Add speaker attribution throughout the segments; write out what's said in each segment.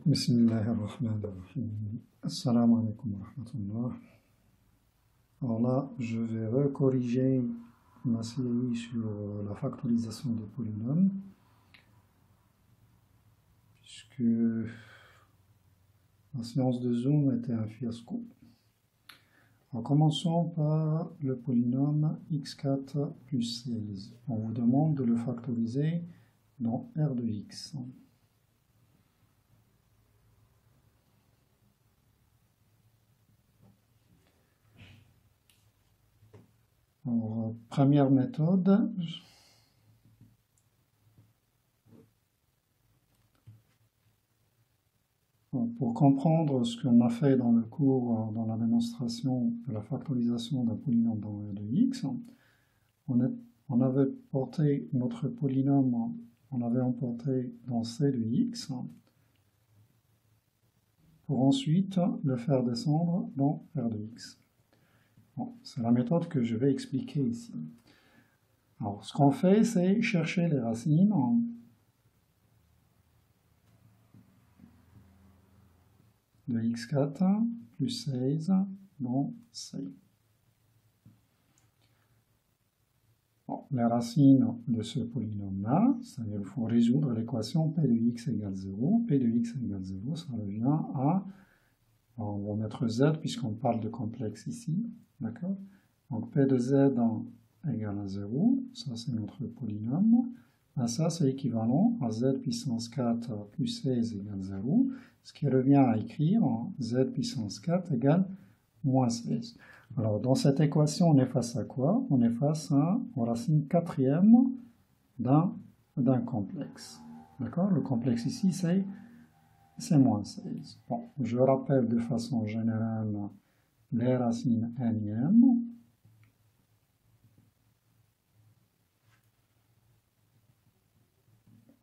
Speaker 1: Bismillahirrahmanirrahim. Assalamu alaikum wa rahmatullah. Alors là, je vais recorriger ma série sur la factorisation des polynômes, puisque la séance de Zoom était un fiasco. Alors commençons par le polynôme x4 plus 16. On vous demande de le factoriser dans R de x. Alors, première méthode, pour comprendre ce qu'on a fait dans le cours, dans la démonstration de la factorisation d'un polynôme dans R de x, on avait porté notre polynôme, on l'avait emporté dans C de x, pour ensuite le faire descendre dans R de x. Bon, c'est la méthode que je vais expliquer ici. Alors, ce qu'on fait, c'est chercher les racines de x4 plus 16 dans C. Bon, les racines de ce polynôme-là, c'est-à-dire qu'il faut résoudre l'équation p de x égale 0. P de x égale 0, ça revient à... On va mettre z puisqu'on parle de complexe ici. D'accord? Donc p de z égale à 0, ça c'est notre polynôme. Et ça c'est équivalent à z puissance 4 plus 16 égale 0, ce qui revient à écrire z puissance 4 égale moins 16. Alors dans cette équation on est face à quoi? On est face aux racines quatrième d'un complexe. D'accord? Le complexe ici c'est moins 16. Bon, je rappelle de façon générale les racines n-ième.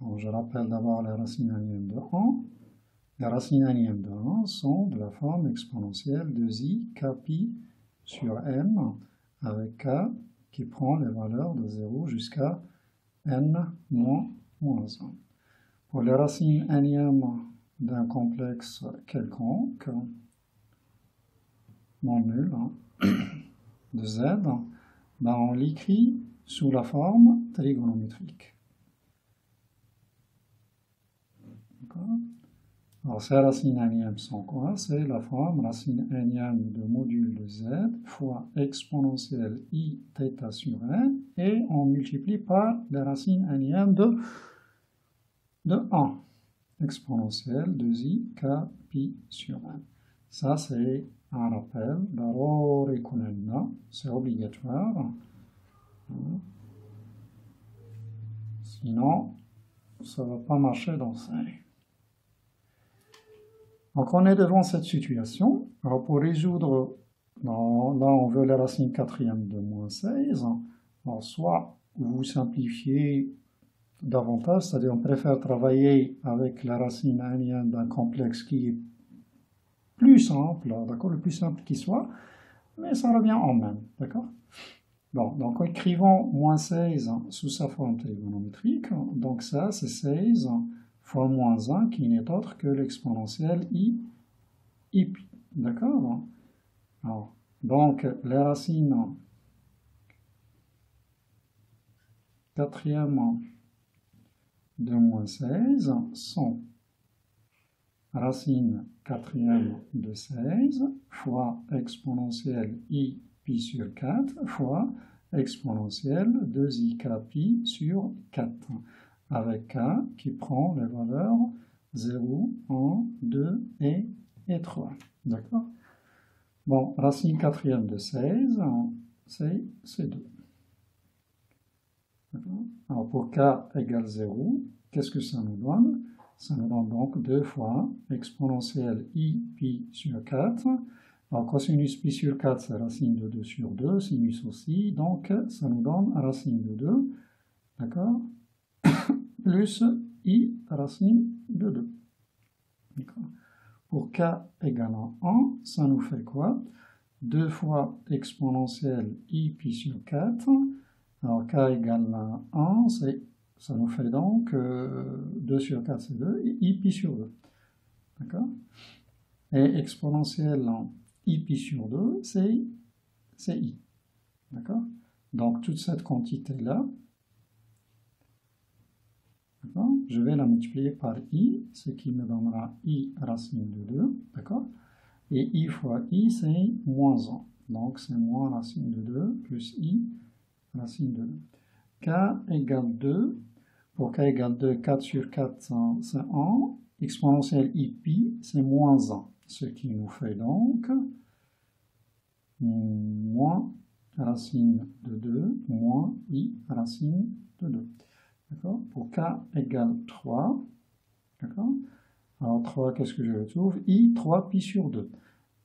Speaker 1: Bon, je rappelle d'abord les racines n-ième de 1. Les racines n-ième de 1 sont de la forme exponentielle de i kpi sur n, avec k qui prend les valeurs de 0 jusqu'à n moins 1. Pour les racines n-ième d'un complexe quelconque, non nul, de z, ben on l'écrit sous la forme trigonométrique. Alors ces racines n-ième sont quoi? C'est la forme racine n-ième de module de z fois exponentielle i θ sur n, et on multiplie par les racines n-ième de 1, exponentielle de i k pi sur n. Ça c'est un rappel, c'est obligatoire. Sinon, ça ne va pas marcher dans ça. Donc on est devant cette situation. Alors pour résoudre, là on veut les racines quatrième de moins 16. Alors soit vous simplifiez davantage, c'est-à-dire on préfère travailler avec la racine n-ième d'un complexe qui est plus simple, d'accord, le plus simple qui soit, mais ça revient en même, d'accord. Bon, donc écrivons moins 16 sous sa forme trigonométrique, donc ça c'est 16 fois moins 1 qui n'est autre que l'exponentielle i pi, d'accord. Alors, donc les racines quatrième de moins 16 sont racine quatrième de 16 fois exponentielle i pi sur 4 fois exponentielle 2i k pi sur 4, avec k qui prend les valeurs 0, 1, 2 et 3. D'accord? Bon, racine quatrième de 16, c'est 2. Alors pour k égale 0, qu'est-ce que ça nous donne? Ça nous donne donc 2 fois exponentielle i pi sur 4. Alors cosinus pi sur 4, c'est racine de 2 sur 2, sinus aussi, donc ça nous donne racine de 2, d'accord, plus i racine de 2. Pour k égale 1, ça nous fait quoi? 2 fois exponentielle i pi sur 4. Alors k égale 1, ça nous fait donc 2 sur 4, c'est 2, et i pi sur 2. D'accord? Et exponentielle en I pi sur 2, c'est I. D'accord? Donc, toute cette quantité-là, je vais la multiplier par I, ce qui me donnera I racine de 2. D'accord? Et I fois I, c'est moins 1. Donc, c'est moins racine de 2 plus I racine de 2. K égale 2. Pour K égale 2, 4 sur 4, c'est 1. Exponentielle I pi, c'est moins 1. Ce qui nous fait donc moins racine de 2 moins I racine de 2. D'accord? Pour K égale 3. D'accord? Alors 3, qu'est-ce que je retrouve? I 3 pi sur 2.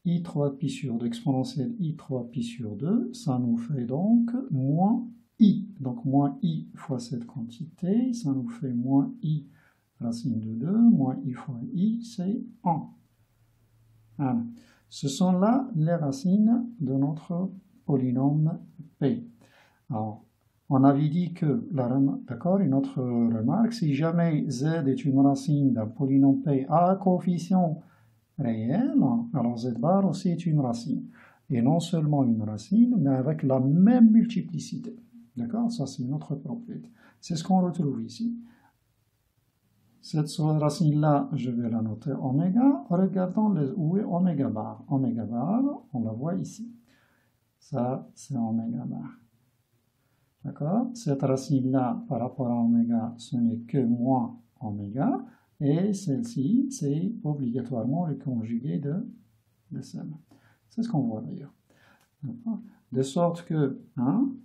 Speaker 1: I 3 pi sur 2, exponentielle I 3 pi sur 2, ça nous fait donc moins I. Donc moins I fois cette quantité, ça nous fait moins I racine de 2, moins I fois I, c'est 1. Voilà. Ce sont là les racines de notre polynôme P. Alors, on avait dit que, d'accord, une autre remarque, si jamais Z est une racine d'un polynôme P à coefficient réel, alors Z bar aussi est une racine. Et non seulement une racine, mais avec la même multiplicité. D'accord? Ça, c'est une autre propriété. C'est ce qu'on retrouve ici. Cette racine-là, je vais la noter oméga. Regardons où est oméga bar. Oméga bar, on la voit ici. Ça, c'est oméga bar. D'accord? Cette racine-là, par rapport à oméga, ce n'est que moins oméga. Et celle-ci, c'est obligatoirement le conjugué de celle. C'est ce qu'on voit d'ailleurs. De sorte que,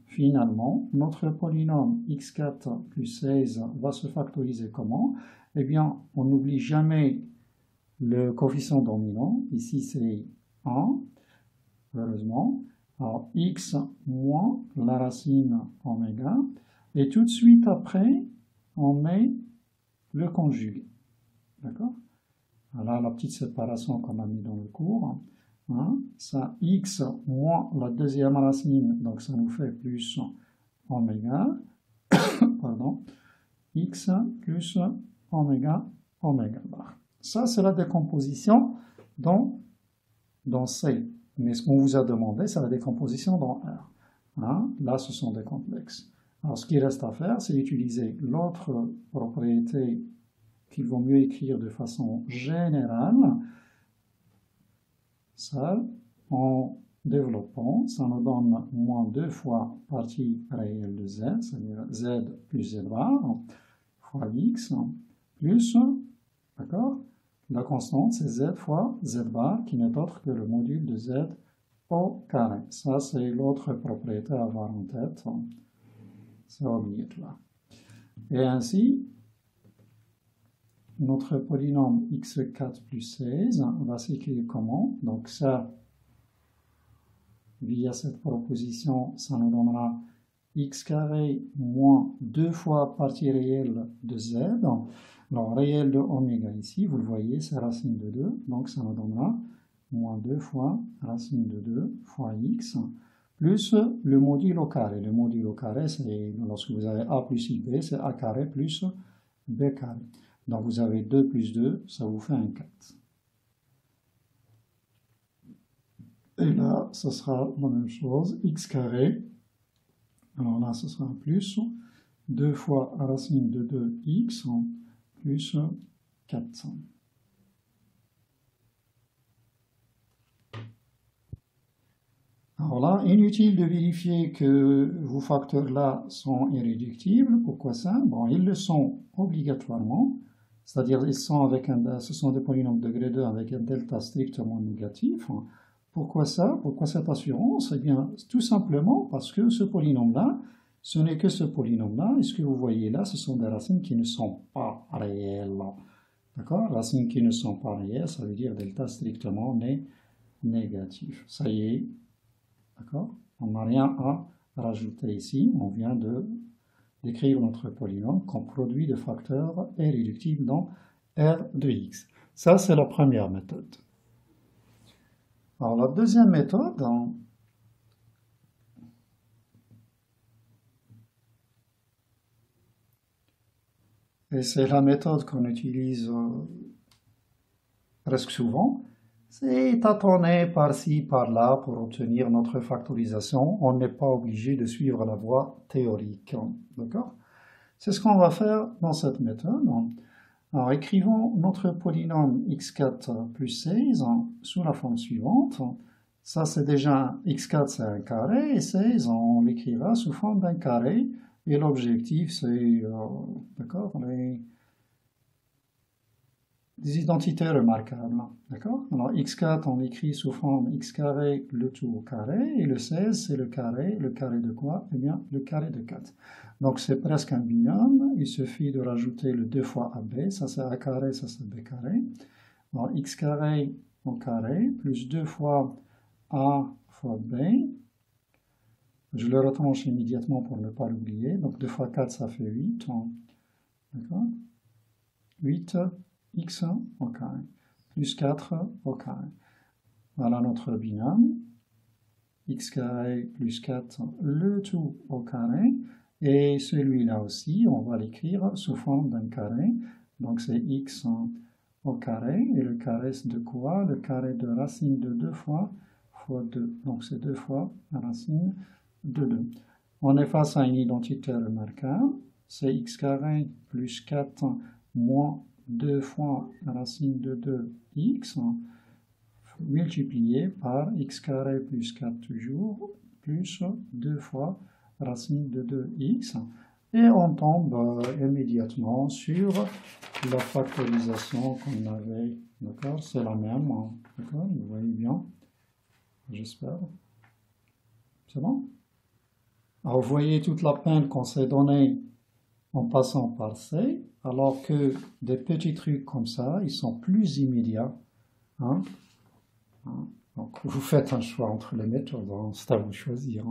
Speaker 1: finalement, notre polynôme x4 plus 16 va se factoriser comment? Eh bien, on n'oublie jamais le coefficient dominant. Ici, c'est 1, heureusement. Alors, x moins la racine oméga. Et tout de suite après, on met le conjugué. D'accord? Voilà la petite séparation qu'on a mis dans le cours. Ça, x moins la deuxième racine, donc ça nous fait plus oméga, pardon, x plus oméga, oméga bar. Ça, c'est la décomposition dans C. Mais ce qu'on vous a demandé, c'est la décomposition dans R. Là, ce sont des complexes. Alors, ce qui reste à faire, c'est utiliser l'autre propriété qu'il vaut mieux écrire de façon générale. Ça, en développant, ça nous donne moins 2 fois partie réelle de z, c'est-à-dire z plus z bar, fois x, plus, d'accord, la constante, c'est z fois z bar, qui n'est autre que le module de z au carré. Ça, c'est l'autre propriété à avoir en tête. C'est obligatoire. Et ainsi, notre polynôme x4 plus 16 va s'écrire comment? Donc ça, via cette proposition, ça nous donnera x carré moins 2 fois partie réelle de z. Alors, réel de oméga ici, vous le voyez, c'est racine de 2. Donc ça nous donnera moins 2 fois racine de 2 fois x, plus le module au carré. Le module au carré, c'est lorsque vous avez a plus ib, c'est a carré plus b carré. Donc vous avez 2 plus 2, ça vous fait un 4. Et là, ce sera la même chose, x carré. Alors là, ce sera un plus 2 fois racine de 2x plus 4. Alors là, inutile de vérifier que vos facteurs-là sont irréductibles. Pourquoi ça? Bon, ils le sont obligatoirement. C'est-à-dire, ce sont des polynômes de degré 2 avec un delta strictement négatif. Pourquoi ça? Pourquoi cette assurance? Eh bien, tout simplement parce que ce polynôme-là, ce n'est que ce polynôme-là. Et ce que vous voyez là, ce sont des racines qui ne sont pas réelles. D'accord? Racines qui ne sont pas réelles, ça veut dire delta strictement négatif. Ça y est. D'accord? On n'a rien à rajouter ici. On vient d'écrire notre polynôme comme produit de facteurs irréductibles dans R de x. Ça, c'est la première méthode. Alors, la deuxième méthode, et c'est la méthode qu'on utilise presque souvent, c'est tâtonner par-ci, par-là pour obtenir notre factorisation. On n'est pas obligé de suivre la voie théorique. D'accord? C'est ce qu'on va faire dans cette méthode. Alors, écrivons notre polynôme x4 plus 16 sous la forme suivante. Ça, c'est déjà x4, c'est un carré, et 16, on l'écrira sous forme d'un carré. Et l'objectif, c'est d'accord, des identités remarquables. D'accord? Alors, x4, on l'écrit sous forme x carré, le tout au carré, et le 16, c'est le carré de quoi? Eh bien, le carré de 4. Donc, c'est presque un binôme. Il suffit de rajouter le 2 fois AB. Ça, c'est A carré, ça, c'est B carré. Alors, x carré au carré, plus 2 fois A fois B. Je le retranche immédiatement pour ne pas l'oublier. Donc, 2 fois 4, ça fait 8. D'accord? 8 x au carré, plus 4 au carré. Voilà notre binôme. X carré plus 4, le tout au carré. Et celui-là aussi, on va l'écrire sous forme d'un carré. Donc, c'est x au carré. Et le carré, c'est de quoi? Le carré de racine de 2 fois 2. Donc, c'est 2 fois racine de 2. On est face à une identité remarquable. C'est x carré plus 4 moins 2 fois racine de 2x multiplié par x carré plus 4 toujours, plus 2 fois racine de 2x. Et on tombe immédiatement sur la factorisation qu'on avait. D'accord? C'est la même. D'accord? Vous voyez bien? J'espère. C'est bon? Alors, vous voyez toute la peine qu'on s'est donnée en passant par C, alors que des petits trucs comme ça, ils sont plus immédiats. Hein? Donc, vous faites un choix entre les méthodes, c'est à vous de choisir.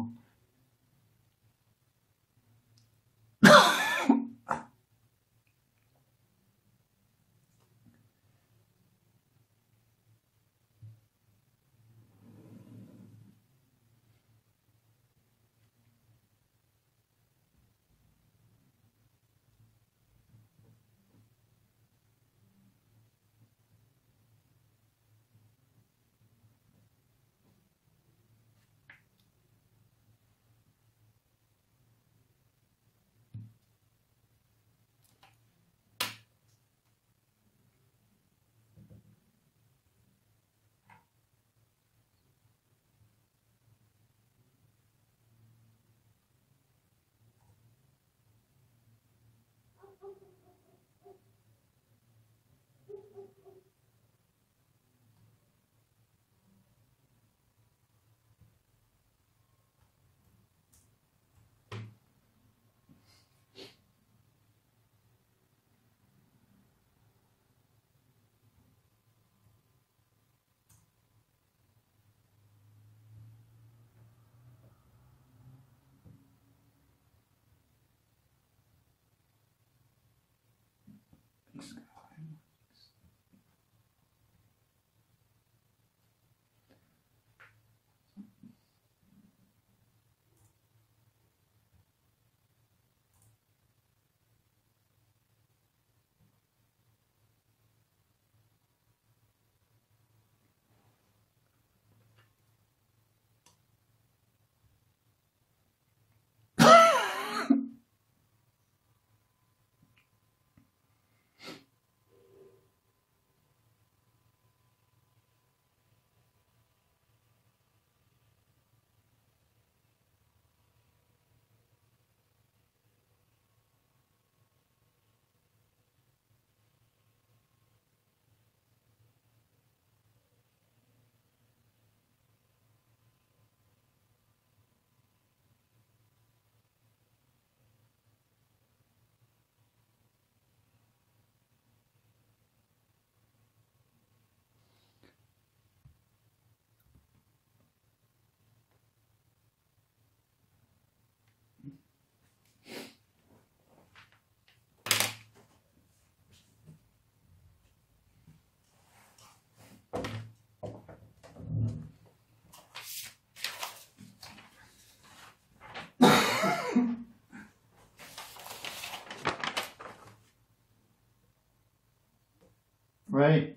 Speaker 1: Oui.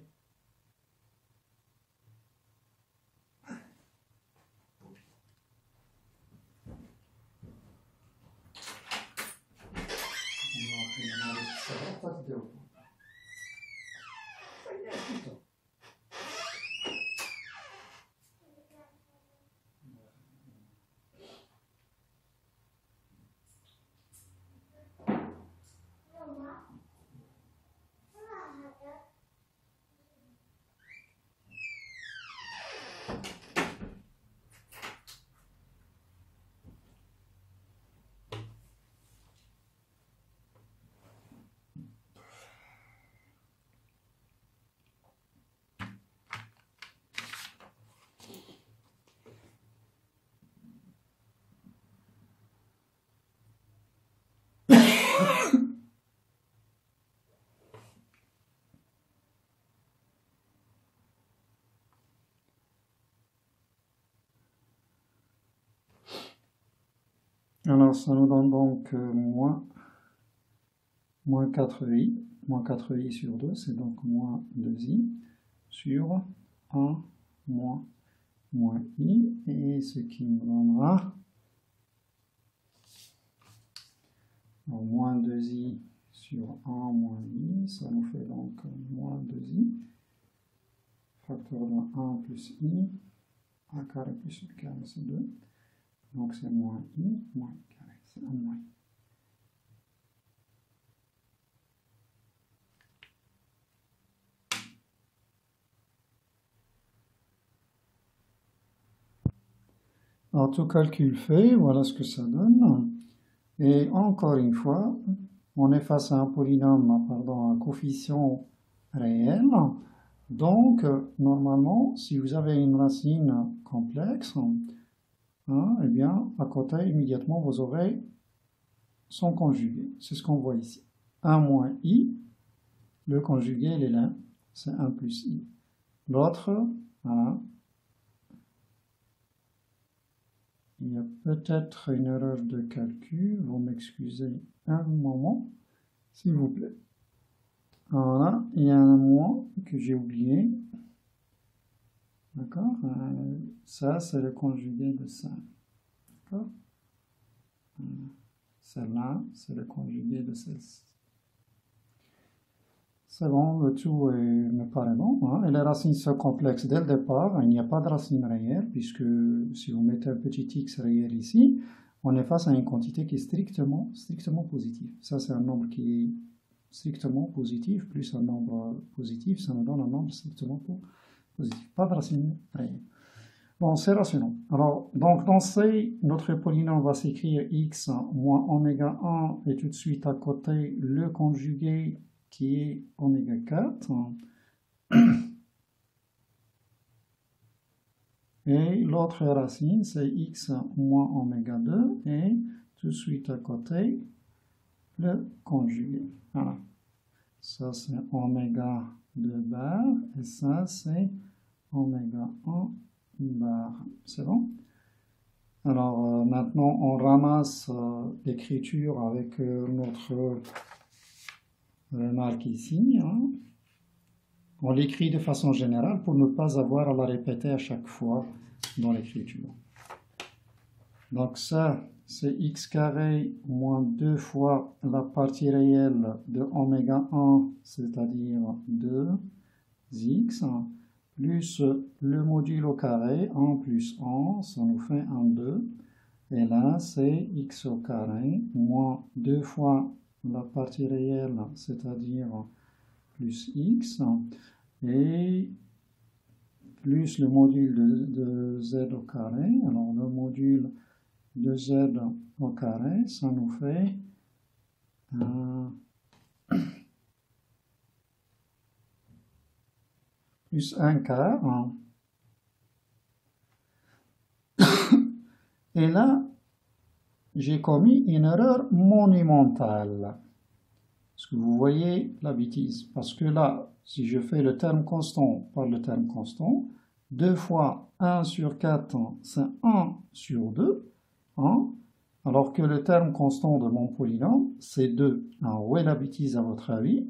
Speaker 1: Alors, ça nous donne donc moins 4i. Moins 4i sur 2, c'est donc moins 2i sur 1 moins i. Et ce qui nous donnera moins 2i sur 1 moins i. Ça nous fait donc moins 2i. Facteur de 1 plus i. A carré plus i carré, c'est 2. Donc c'est moins i, moins i carré, c'est 1 moins i. Alors tout calcul fait, voilà ce que ça donne. Et encore une fois, on est face à un polynôme, pardon, un coefficient réel. Donc, normalement, si vous avez une racine complexe, hein, eh bien, à côté, immédiatement, vous aurez son conjugué. C'est ce qu'on voit ici. 1 moins i, le conjugué, il est là, c'est 1 plus i. L'autre, voilà. Il y a peut-être une erreur de calcul, vous m'excusez un moment, s'il vous plaît. Voilà, il y a un moins que j'ai oublié. D'accord? Ça, c'est le conjugué de ça. D'accord? Celle-là, c'est le conjugué de celle-ci. C'est bon, le tout me paraît bon. Hein? Et les racines sont complexes dès le départ. Il n'y a pas de racine réelle, puisque si vous mettez un petit x réel ici, on est face à une quantité qui est strictement positive. Ça, c'est un nombre qui est strictement positif, plus un nombre positif, ça nous donne un nombre strictement positif. Pas de racine réelle. Bon, c'est rationnel. Alors, donc, dans C, notre polynôme va s'écrire x moins oméga 1 et tout de suite à côté le conjugué qui est oméga 4. Et l'autre racine, c'est x moins oméga 2 et tout de suite à côté le conjugué. Voilà. Ça, c'est oméga 2 bar et ça, c'est oméga 1 bar. C'est bon? Alors, maintenant, on ramasse l'écriture avec notre remarque ici. Hein. On l'écrit de façon générale pour ne pas avoir à la répéter à chaque fois dans l'écriture. Donc ça, c'est x carré moins 2 fois la partie réelle de oméga 1, c'est-à-dire 2x, plus le module au carré, 1 plus 1, ça nous fait 1, 2. Et là, c'est x au carré moins 2 fois la partie réelle, c'est-à-dire plus x, et plus le module de z au carré. Alors, le module de z au carré, ça nous fait plus 1 quart. Et là, j'ai commis une erreur monumentale. Est-ce que vous voyez la bêtise? Parce que là, si je fais le terme constant par le terme constant, 2 fois 1 sur 4, c'est 1 sur 2. Hein? Alors que le terme constant de mon polynôme, c'est 2. Alors, où est la bêtise à votre avis?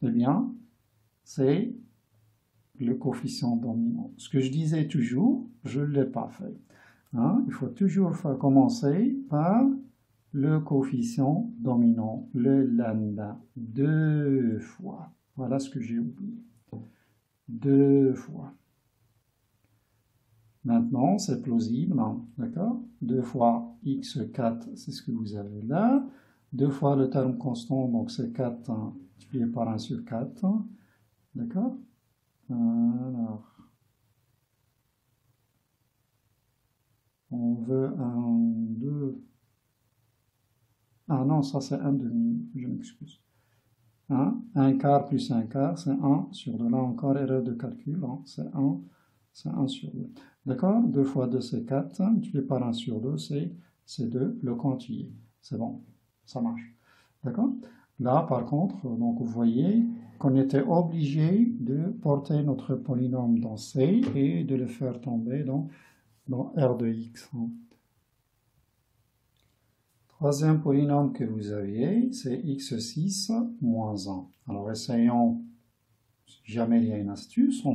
Speaker 1: Eh bien, c'est le coefficient dominant. Ce que je disais toujours, je ne l'ai pas fait. Hein? Il faut toujours commencer par le coefficient dominant, le lambda, 2 fois. Voilà ce que j'ai oublié. 2 fois. Maintenant, c'est plausible, hein? D'accord? 2 fois x4, c'est ce que vous avez là. 2 fois le terme constant, donc c'est 4 multiplié par 1 sur 4. D'accord? Alors, on veut un 2. Ah non, ça c'est 1 demi, je m'excuse. 1 quart plus 1 quart, c'est 1 sur 2. Là encore, erreur de calcul, hein? C'est 1 sur 2. D'accord? 2 fois 2, c'est 4. Multiplié par 1 sur 2, c'est 2. Le compte y est. C'est bon, ça marche. D'accord? Là, par contre, donc vous voyez qu'on était obligé de porter notre polynôme dans C et de le faire tomber dans R de x. Troisième polynôme que vous aviez, c'est x6 moins 1. Alors essayons, si jamais il y a une astuce.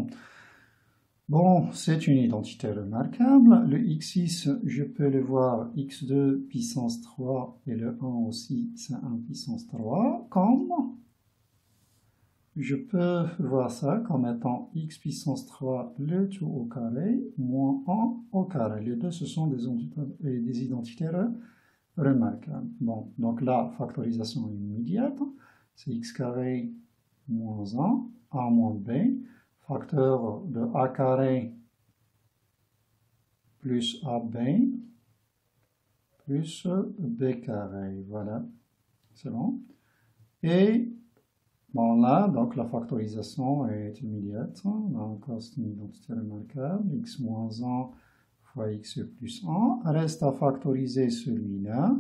Speaker 1: Bon, c'est une identité remarquable. Le x6, je peux le voir x2 puissance 3 et le 1 aussi, c'est 1 puissance 3, comme je peux voir ça comme étant x puissance 3 le tout au carré moins 1 au carré. Les deux, ce sont des identités remarquables. Bon, donc la factorisation immédiate, c'est x carré moins 1, a moins b, facteur de a carré plus ab plus b carré. Voilà, c'est bon. Et bon, là, donc la factorisation est immédiate. Là encore, c'est une identité remarquable. X moins 1 fois x plus 1. Reste à factoriser celui-là.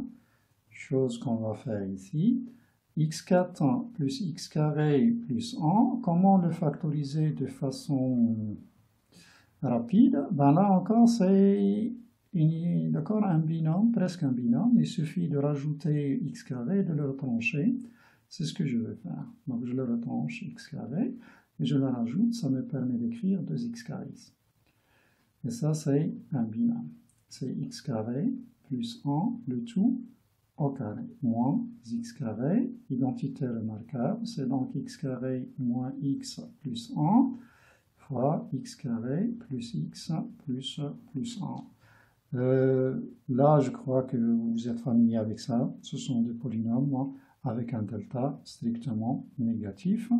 Speaker 1: Chose qu'on va faire ici. x4 plus x carré plus 1. Comment le factoriser de façon rapide? Ben là encore, c'est un binôme, presque un binôme. Il suffit de rajouter x carré et de le retrancher. C'est ce que je vais faire. Donc je le retranche x carré et je le rajoute. Ça me permet d'écrire 2x carré. Et ça, c'est un binôme. C'est x carré plus 1, le tout au carré, moins x carré, identité remarquable, c'est donc x carré moins x plus 1 fois x carré plus x plus 1. Là, je crois que vous êtes familier avec ça. Ce sont des polynômes avec un delta strictement négatif.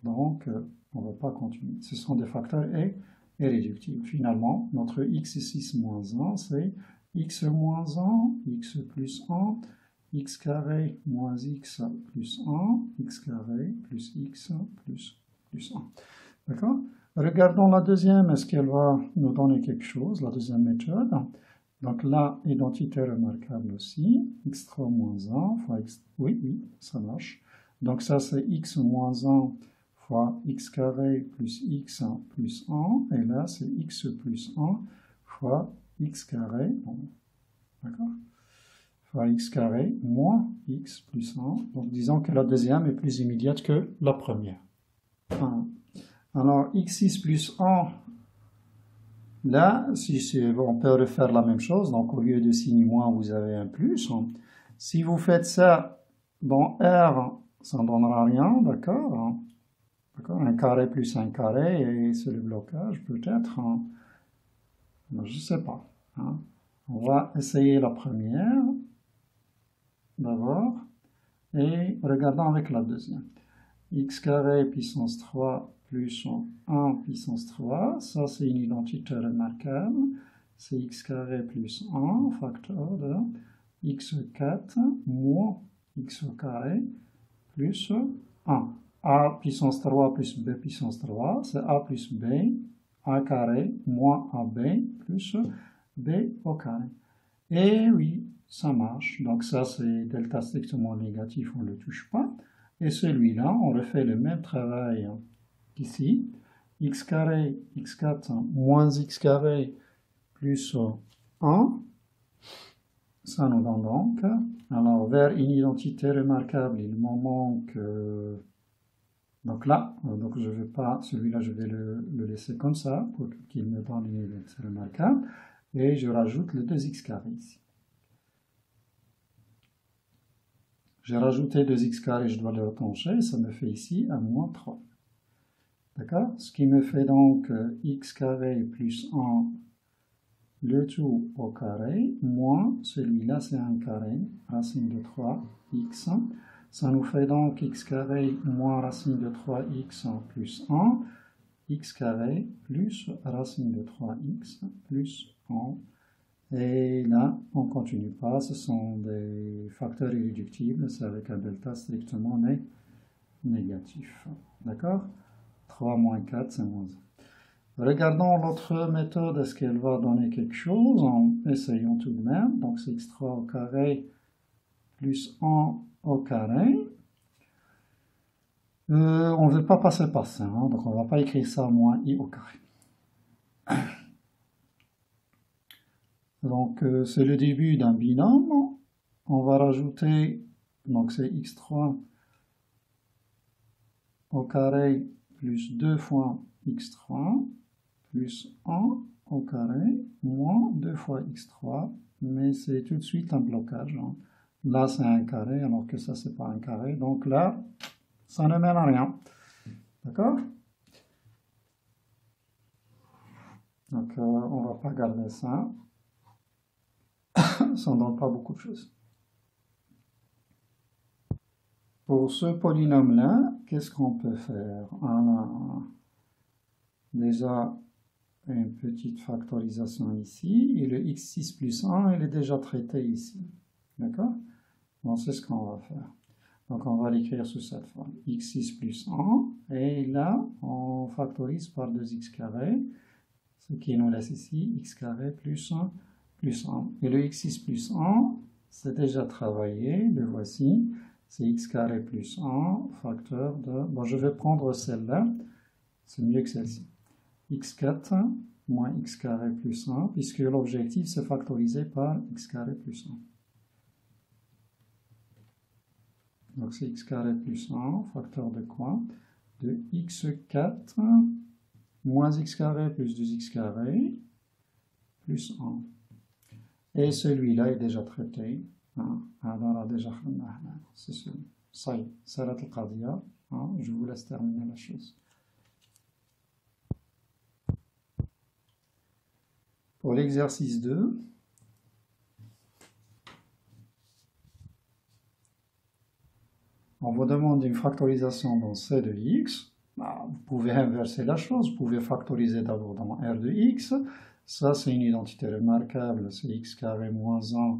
Speaker 1: Donc, on ne va pas continuer. Ce sont des facteurs irréductibles. Finalement, notre x6 moins 1, c'est x moins 1, x plus 1, x carré moins x plus 1, x carré plus x plus 1. D'accord? Regardons la deuxième. Est-ce qu'elle va nous donner quelque chose, la deuxième méthode? Donc là, identité remarquable aussi. x3 moins 1 fois x... Oui, ça marche. Donc ça, c'est x moins 1 fois x carré plus x plus 1. Et là, c'est x plus 1 fois x carré. Bon, d'accord? Fois x carré moins x plus 1. Donc disons que la deuxième est plus immédiate que la première. Alors, x6 plus 1, là, on peut refaire la même chose. Donc, au lieu de signe moins, vous avez un plus. Si vous faites ça dans R, ça ne donnera rien, d'accord? Un carré plus un carré, et c'est le blocage, peut-être. Je ne sais pas. On va essayer la première, d'abord, et regardons avec la deuxième. X carré puissance 3 plus 1 puissance 3, ça c'est une identité remarquable, c'est x carré plus 1, facteur de x4 moins x au carré plus 1. A puissance 3 plus b puissance 3, c'est a plus b, a carré moins ab plus b au carré. Et oui, ça marche, donc ça c'est delta strictement négatif, on ne le touche pas. Et celui-là, on refait le même travail qu'ici. X carré, x4 moins x carré plus 1. Ça nous donne donc. Alors, vers une identité remarquable, il m'en manque. Donc là, donc je vais pas, celui-là, je vais le laisser comme ça pour qu'il me donne une identité remarquable. Et je rajoute le 2x carré ici. J'ai rajouté 2x carré, je dois le retrancher, ça me fait ici un moins 3. D'accord? Ce qui me fait donc x carré plus 1, le tout au carré, moins celui-là, c'est un carré, racine de 3x. Ça nous fait donc x carré moins racine de 3x plus 1, x carré plus racine de 3x plus 1. Et là, on ne continue pas, ce sont des facteurs irréductibles, c'est avec un delta strictement négatif. D'accord? 3 moins 4, c'est moins 1. Regardons l'autre méthode, est-ce qu'elle va donner quelque chose? Essayons tout de même. Donc c'est x3 au carré plus 1 au carré. On ne veut pas passer par ça, donc on ne va pas écrire ça moins i au carré. Donc, c'est le début d'un binôme. on va rajouter, donc c'est x3 au carré plus 2 fois x3 plus 1 au carré moins 2 fois x3, mais c'est tout de suite un blocage. Hein. Là, c'est un carré, alors que ça, c'est pas un carré. Donc là, ça ne mène à rien. D'accord? Donc, on ne va pas garder ça. Ça ne donne pas beaucoup de choses. Pour ce polynôme-là, qu'est-ce qu'on peut faire? Alors, déjà, une petite factorisation ici. Et le x6 plus 1, il est déjà traité ici. D'accord? Donc, c'est ce qu'on va faire. Donc, on va l'écrire sous cette forme. x6 plus 1. Et là, on factorise par 2x carré. Ce qui nous laisse ici x carré plus 1 plus 1. Et le x6 plus 1, c'est déjà travaillé. Le voici. C'est x carré plus 1, facteur de... Bon, je vais prendre celle-là. C'est mieux que celle-ci. x4 moins x carré plus 1, puisque l'objectif, c'est factorisé par x carré plus 1. Donc, c'est x carré plus 1, facteur de quoi? De x4 moins x carré plus 2x carré plus 1. Et celui-là est déjà traité. C'est celui. Ça y est, salat al-qadiyya. Je vous laisse terminer la chose. Pour l'exercice 2, on vous demande une factorisation dans C de x. Vous pouvez inverser la chose, vous pouvez factoriser d'abord dans R de x. Ça, c'est une identité remarquable, c'est x carré moins 1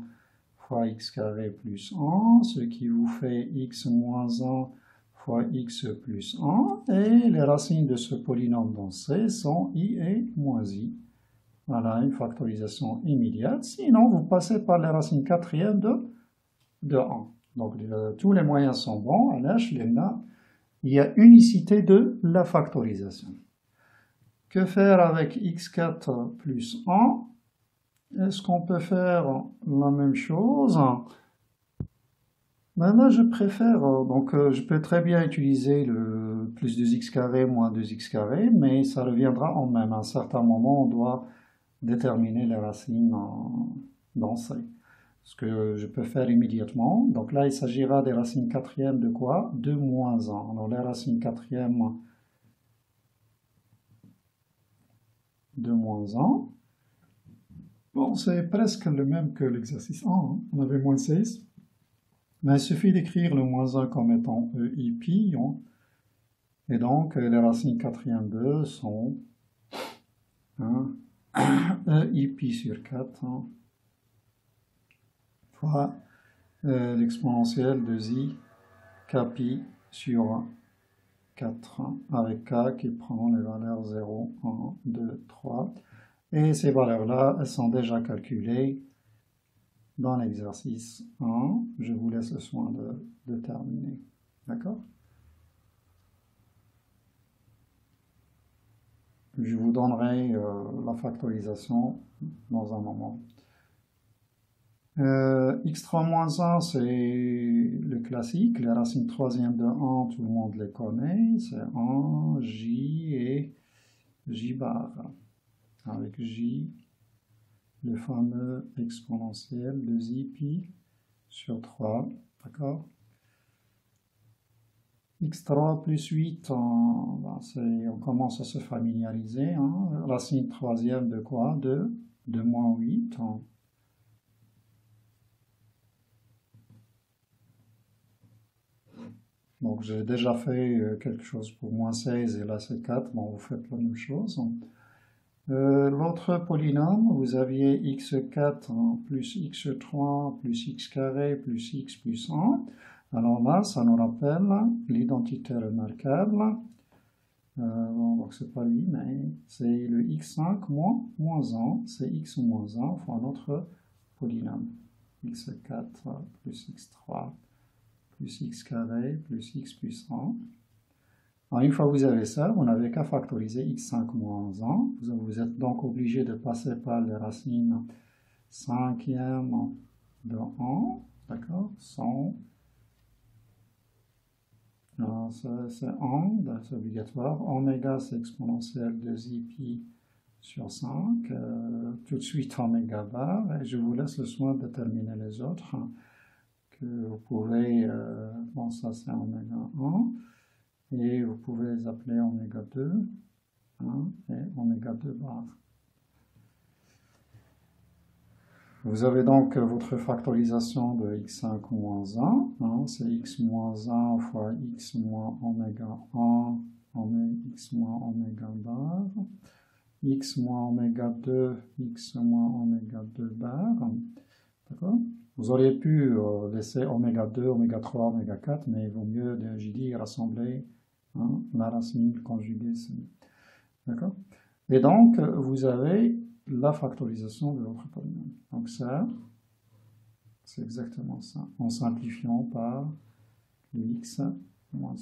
Speaker 1: fois x carré plus 1, ce qui vous fait x moins 1 fois x plus 1. Et les racines de ce polynôme dans C sont i et moins i. Voilà, une factorisation immédiate. Sinon, vous passez par les racines quatrièmes de 1. Donc, tous les moyens sont bons. Il y a unicité de la factorisation. Que faire avec x4 plus 1? Est-ce qu'on peut faire la même chose? Ben là, je préfère, je peux très bien utiliser le plus 2x carré moins 2x carré, mais ça reviendra en même. À un certain moment, on doit déterminer les racines dans C. Ce que je peux faire immédiatement. Donc là, il s'agira des racines quatrièmes de quoi? De moins 1. Alors les racines quatrièmes de moins 1. Bon, c'est presque le même que l'exercice 1. Hein. On avait moins 16. Mais il suffit d'écrire le moins 1 comme étant EIP. Hein. Et donc, les racines quatrièmes de sont EIP sur 4. Hein. Fois l'exponentielle de zi kpi sur 4, avec k qui prend les valeurs 0, 1, 2, 3. Et ces valeurs-là, elles sont déjà calculées dans l'exercice 1. Je vous laisse le soin de terminer. D'accord? Je vous donnerai la factorisation dans un moment. x3-1, c'est le classique, les racines troisièmes de 1, tout le monde les connaît, c'est 1, j et j bar, avec j, le fameux exponentiel de zi pi sur 3, d'accord? x3 plus 8, on commence à se familiariser, hein? Racine troisième de quoi? De moins 8, hein? Donc j'ai déjà fait quelque chose pour moins 16 et là c'est 4, bon vous faites la même chose. L'autre polynôme, vous aviez x4 plus x3 plus x carré plus x plus 1. Alors là, ça nous rappelle l'identité remarquable. Donc c'est pas lui, mais c'est le x5 moins 1, c'est x moins 1 fois notre polynôme. x4 plus x3 plus x carré plus x plus 1. Alors, une fois que vous avez ça, vous n'avez qu'à factoriser x5 moins 1. Vous êtes donc obligé de passer par les racines cinquièmes de 1, D'accord? 100. C'est AND, c'est obligatoire. Oméga, c'est exponentielle de pi sur 5. Tout de suite oméga bar. Et je vous laisse le soin de déterminer les autres. Que vous pouvez, bon, ça c'est oméga 1. Et vous pouvez les appeler oméga 2 et oméga 2 bar. Vous avez donc votre factorisation de x5 moins 1, c'est x moins 1 fois x moins oméga 1, x moins oméga bar, x moins oméga 2, x moins oméga 2 bar, d'accord? Vous auriez pu laisser oméga 2, oméga 3, oméga 4, mais il vaut mieux, j'ai dit, rassembler la racine conjuguée, d'accord? Et donc, vous avez la factorisation de votre polynôme. Donc ça, c'est exactement ça, en simplifiant par x moins 1.